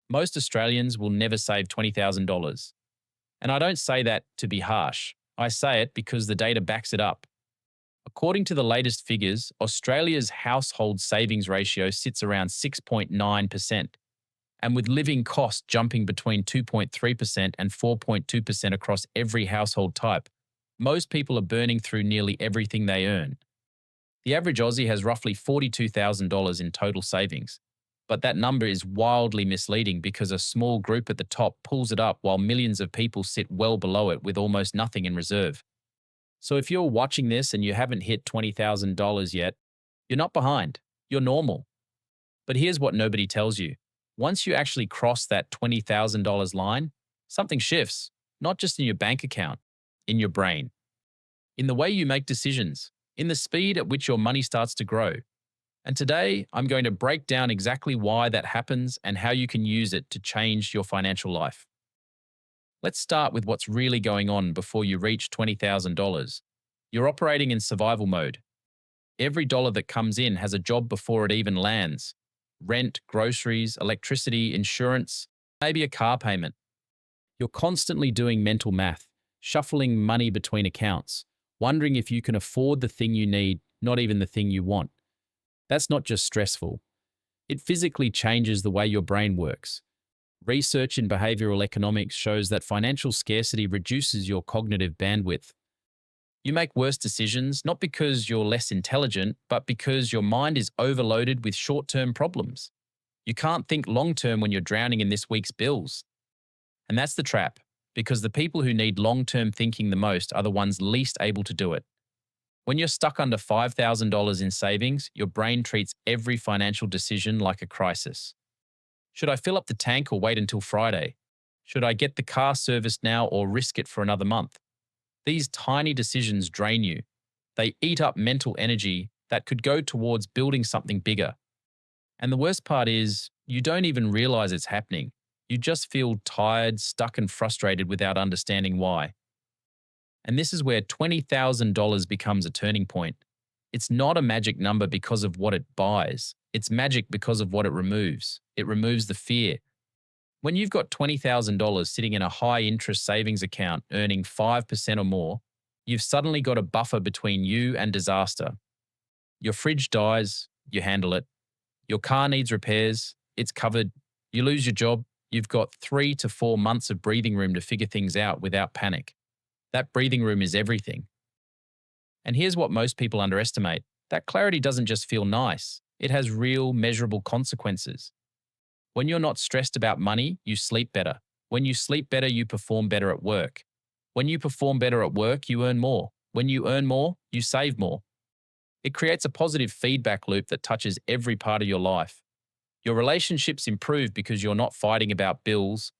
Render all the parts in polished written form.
Most Australians will never save $20,000. And I don't say that to be harsh. I say it because the data backs it up. According to the latest figures, Australia's household savings ratio sits around 6.9%. And with living costs jumping between 2.3% and 4.2% across every household type, most people are burning through nearly everything they earn. The average Aussie has roughly $42,000 in total savings. But that number is wildly misleading because a small group at the top pulls it up while millions of people sit well below it with almost nothing in reserve. So if you're watching this and you haven't hit $20,000 yet, you're not behind. You're normal. But here's what nobody tells you. Once you actually cross that $20,000 line, something shifts, not just in your bank account, in your brain, in the way you make decisions, in the speed at which your money starts to grow. And today, I'm going to break down exactly why that happens and how you can use it to change your financial life. Let's start with what's really going on before you reach $20,000. You're operating in survival mode. Every dollar that comes in has a job before it even lands. Rent, groceries, electricity, insurance, maybe a car payment. You're constantly doing mental math, shuffling money between accounts, wondering if you can afford the thing you need, not even the thing you want. That's not just stressful. It physically changes the way your brain works. Research in behavioral economics shows that financial scarcity reduces your cognitive bandwidth. You make worse decisions not because you're less intelligent, but because your mind is overloaded with short-term problems. You can't think long-term when you're drowning in this week's bills. And that's the trap, because the people who need long-term thinking the most are the ones least able to do it. When you're stuck under $5,000 in savings, your brain treats every financial decision like a crisis. Should I fill up the tank or wait until Friday? Should I get the car serviced now or risk it for another month? These tiny decisions drain you. They eat up mental energy that could go towards building something bigger. And the worst part is, you don't even realize it's happening. You just feel tired, stuck, and frustrated without understanding why. And this is where $20,000 becomes a turning point. It's not a magic number because of what it buys. It's magic because of what it removes. It removes the fear. When you've got $20,000 sitting in a high-interest savings account earning 5% or more, you've suddenly got a buffer between you and disaster. Your fridge dies, you handle it. Your car needs repairs, it's covered. You lose your job, you've got 3 to 4 months of breathing room to figure things out without panic. That breathing room is everything. And here's what most people underestimate. That clarity doesn't just feel nice. It has real, measurable consequences. When you're not stressed about money, you sleep better. When you sleep better, you perform better at work. When you perform better at work, you earn more. When you earn more, you save more. It creates a positive feedback loop that touches every part of your life. Your relationships improve because you're not fighting about bills.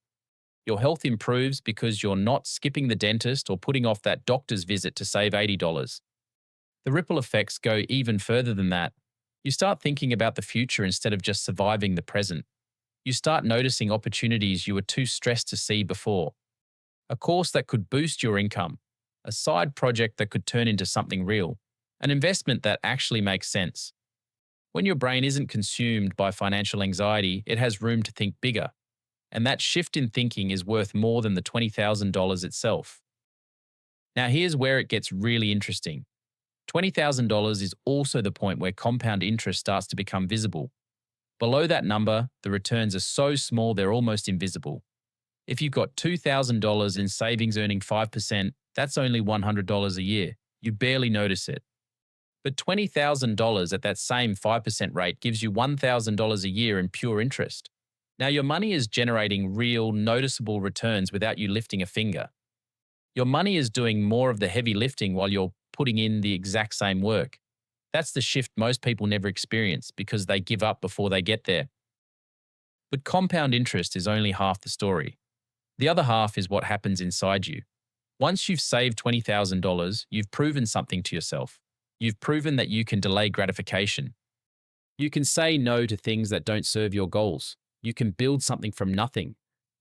Your health improves because you're not skipping the dentist or putting off that doctor's visit to save $80. The ripple effects go even further than that. You start thinking about the future instead of just surviving the present. You start noticing opportunities you were too stressed to see before. A course that could boost your income, a side project that could turn into something real, an investment that actually makes sense. When your brain isn't consumed by financial anxiety, it has room to think bigger. And that shift in thinking is worth more than the $20,000 itself. Now here's where it gets really interesting. $20,000 is also the point where compound interest starts to become visible. Below that number, the returns are so small they're almost invisible. If you've got $2,000 in savings earning 5%, that's only $100 a year. You barely notice it. But $20,000 at that same 5% rate gives you $1,000 a year in pure interest. Now your money is generating real, noticeable returns without you lifting a finger. Your money is doing more of the heavy lifting while you're putting in the exact same work. That's the shift most people never experience because they give up before they get there. But compound interest is only half the story. The other half is what happens inside you. Once you've saved $20,000, you've proven something to yourself. You've proven that you can delay gratification. You can say no to things that don't serve your goals. You can build something from nothing.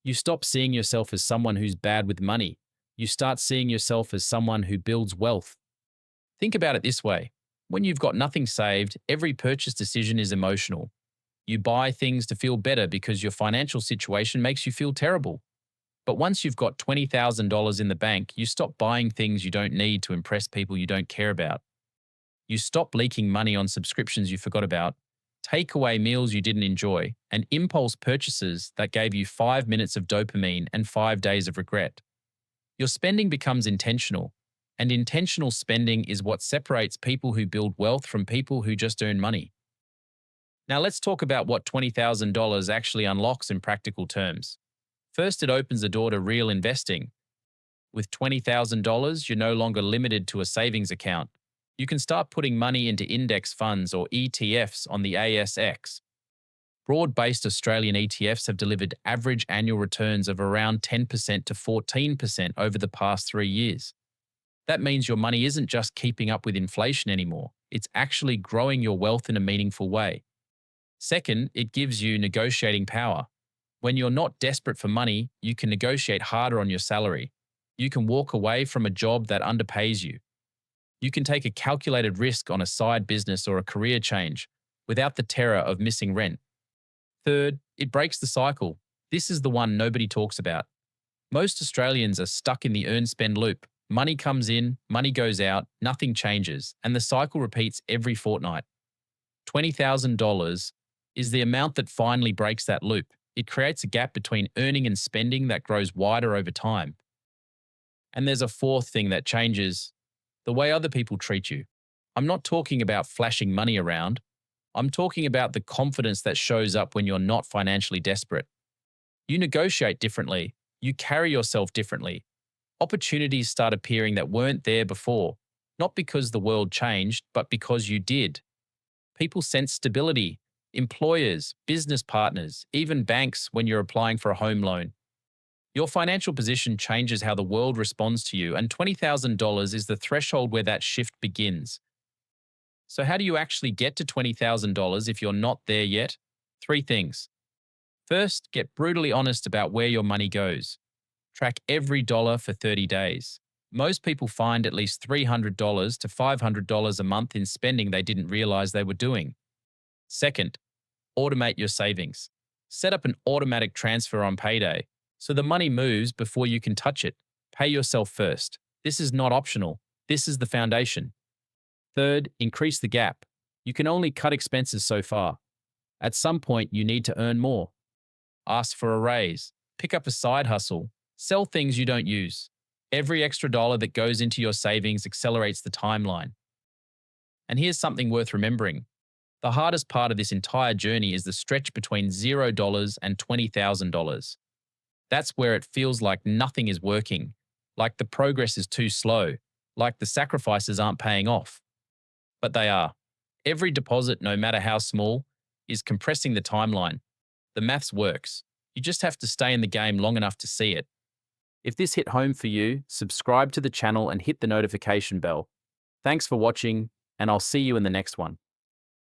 You stop seeing yourself as someone who's bad with money. You start seeing yourself as someone who builds wealth. Think about it this way. When you've got nothing saved, every purchase decision is emotional. You buy things to feel better because your financial situation makes you feel terrible. But once you've got $20,000 in the bank, you stop buying things you don't need to impress people you don't care about. You stop leaking money on subscriptions you forgot about, takeaway meals you didn't enjoy, and impulse purchases that gave you 5 minutes of dopamine and 5 days of regret. Your spending becomes intentional, and intentional spending is what separates people who build wealth from people who just earn money. Now let's talk about what $20,000 actually unlocks in practical terms. First, it opens the door to real investing. With $20,000, you're no longer limited to a savings account. You can start putting money into index funds or ETFs on the ASX. Broad-based Australian ETFs have delivered average annual returns of around 10% to 14% over the past 3 years. That means your money isn't just keeping up with inflation anymore, it's actually growing your wealth in a meaningful way. Second, it gives you negotiating power. When you're not desperate for money, you can negotiate harder on your salary. You can walk away from a job that underpays you. You can take a calculated risk on a side business or a career change without the terror of missing rent. Third, it breaks the cycle. This is the one nobody talks about. Most Australians are stuck in the earn-spend loop. Money comes in, money goes out, nothing changes, and the cycle repeats every fortnight. $20,000 is the amount that finally breaks that loop. It creates a gap between earning and spending that grows wider over time. And there's a fourth thing that changes: the way other people treat you. I'm not talking about flashing money around. I'm talking about the confidence that shows up when you're not financially desperate. You negotiate differently. You carry yourself differently. Opportunities start appearing that weren't there before, not because the world changed, but because you did. People sense stability. Employers, business partners, even banks when you're applying for a home loan. Your financial position changes how the world responds to you, and $20,000 is the threshold where that shift begins. So how do you actually get to $20,000 if you're not there yet? 3 things. First, get brutally honest about where your money goes. Track every dollar for 30 days. Most people find at least $300 to $500 a month in spending they didn't realize they were doing. Second, automate your savings. Set up an automatic transfer on payday, so the money moves before you can touch it. Pay yourself first. This is not optional. This is the foundation. Third, increase the gap. You can only cut expenses so far. At some point, you need to earn more. Ask for a raise. Pick up a side hustle. Sell things you don't use. Every extra dollar that goes into your savings accelerates the timeline. And here's something worth remembering. The hardest part of this entire journey is the stretch between $0 and $20,000. That's where it feels like nothing is working, like the progress is too slow, like the sacrifices aren't paying off. But they are. Every deposit, no matter how small, is compressing the timeline. The maths works. You just have to stay in the game long enough to see it. If this hit home for you, subscribe to the channel and hit the notification bell. Thanks for watching, and I'll see you in the next one.